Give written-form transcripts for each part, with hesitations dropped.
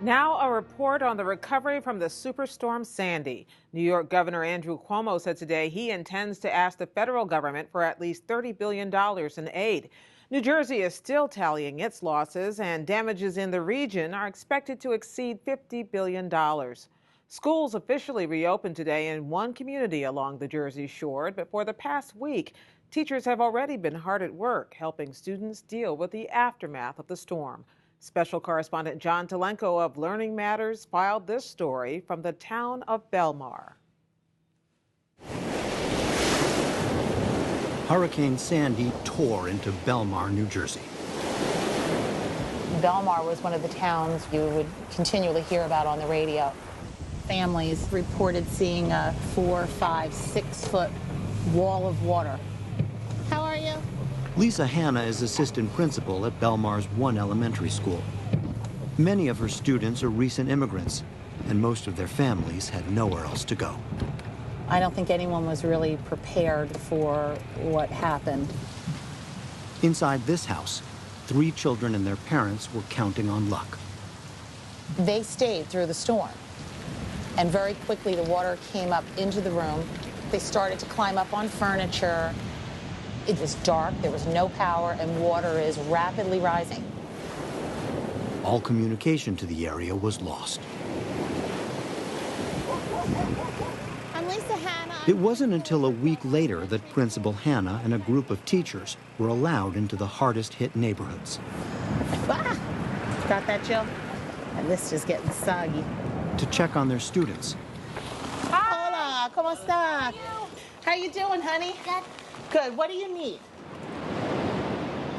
Now a report on the recovery from the superstorm Sandy. New York Governor Andrew Cuomo said today he intends to ask the federal government for at least $30 billion in aid. New Jersey is still tallying its losses, and damages in the region are expected to exceed $50 billion. Schools officially reopened today in one community along the Jersey Shore, but for the past week, teachers have already been hard at work helping students deal with the aftermath of the storm. Special correspondent John Telenko of Learning Matters filed this story from the town of Belmar. Hurricane Sandy tore into Belmar, New Jersey. Belmar was one of the towns you would continually hear about on the radio. Families reported seeing a 4, 5, 6 foot wall of water. How are you? Lisa Hanna is assistant principal at Belmar's one elementary school. Many of her students are recent immigrants, and most of their families had nowhere else to go. I don't think anyone was really prepared for what happened. Inside this house, 3 children and their parents were counting on luck. They stayed through the storm, and very quickly the water came up into the room. They started to climb up on furniture. It was dark, there was no power, and water is rapidly rising. All communication to the area was lost. I'm Lisa Hanna. It wasn't until a week later that Principal Hanna and a group of teachers were allowed into the hardest hit neighborhoods. Ah! Got that, Jill? And this is getting soggy. To check on their students. Hola, ¿cómo está? How you doing, honey? Good. Good. What do you need?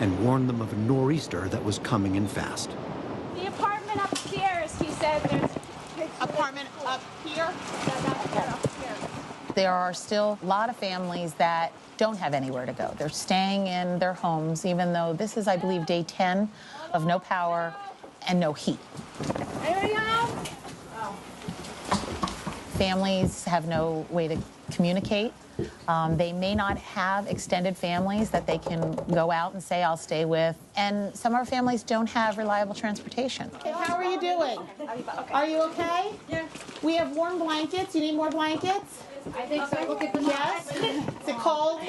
And warned them of a nor'easter that was coming in fast. The apartment upstairs, he said there's... Apartment up here? There are still a lot of families that don't have anywhere to go. They're staying in their homes, even though this is, I believe, day 10 of no power and no heat. Families have no way to communicate. They may not have extended families that they can go out and say, I'll stay with. And some of our families don't have reliable transportation. Okay, how are you doing? Are you okay? Yeah. We have warm blankets. You need more blankets? I think so. Look at the Yes? Is it cold?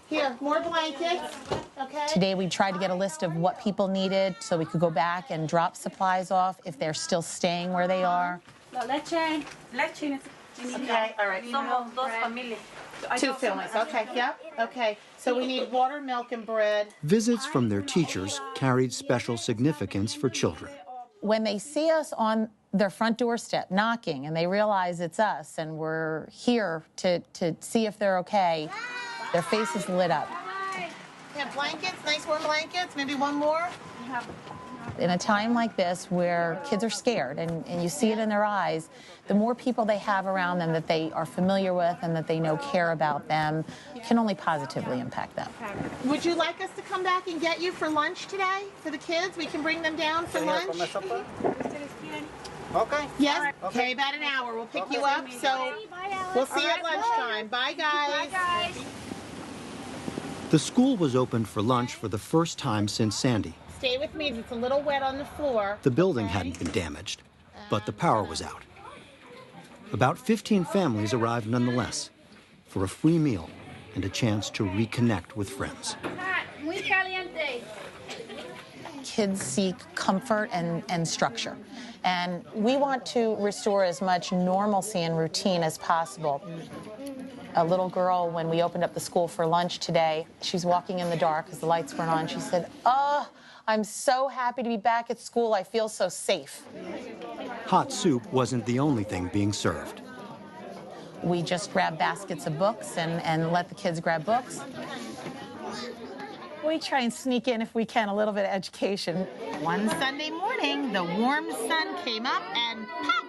Here, more blankets. Okay. Today we tried to get a list of what people needed so we could go back and drop supplies off if they're still staying where they are. Leche. Okay, all right. Somos dos familias. 2 families, okay, yep, okay. So we need water, milk, and bread. Visits from their teachers carried special significance for children. When they see us on their front doorstep knocking and they realize it's us and we're here to see if they're okay, their faces lit up. We have blankets, nice warm blankets, maybe one more? In a time like this where kids are scared and you see it in their eyes, the more people they have around them that they are familiar with and that they know care about them can only positively impact them. Would you like us to come back and get you for lunch today for the kids? We can bring them down for lunch? Okay. Yes? Okay, about an hour. We'll pick you up, so we'll see you at lunchtime. Bye, guys. Bye, guys. The school was opened for lunch for the first time since Sandy. Stay with me. It's a little wet on the floor. The building hadn't been damaged, but the power was out. About 15 families arrived nonetheless for a free meal and a chance to reconnect with friends. Muy caliente. Kids seek comfort and structure. And we want to restore as much normalcy and routine as possible. A little girl, when we opened up the school for lunch today, she was walking in the dark because the lights weren't on. She said, "Oh, I'm so happy to be back at school. I feel so safe." Hot soup wasn't the only thing being served. We just grab baskets of books and let the kids grab books. We try and sneak in, if we can, a little bit of education. One Sunday morning, the warm sun came up and pop!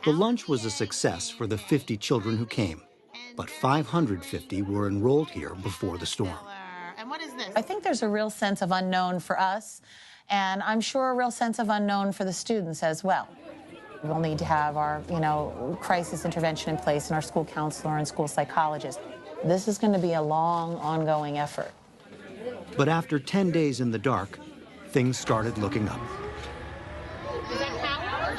The lunch was a success for the 50 children who came, but 550 were enrolled here before the storm. And what is this? I think there's a real sense of unknown for us, and I'm sure a real sense of unknown for the students as well. We'll need to have our, crisis intervention in place and our school counselor and school psychologist. This is going to be a long, ongoing effort. But after 10 days in the dark, things started looking up. Is that power?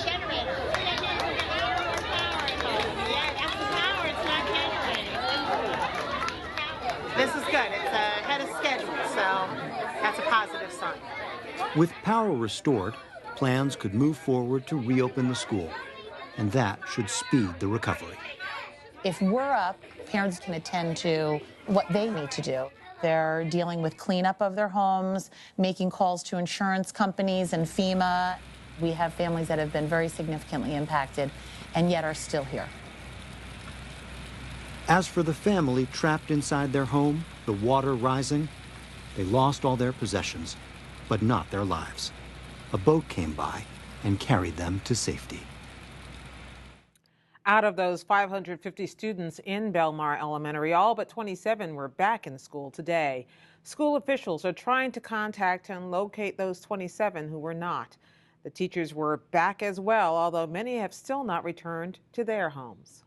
With power restored, plans could move forward to reopen the school, and that should speed the recovery. If we're up, parents can attend to what they need to do. They're dealing with cleanup of their homes, making calls to insurance companies and FEMA. We have families that have been very significantly impacted and yet are still here. As for the family trapped inside their home, the water rising, they lost all their possessions, but not their lives. A boat came by and carried them to safety. Out of those 550 students in Belmar Elementary, all but 27 were back in school today. School officials are trying to contact and locate those 27 who were not. The teachers were back as well, although many have still not returned to their homes.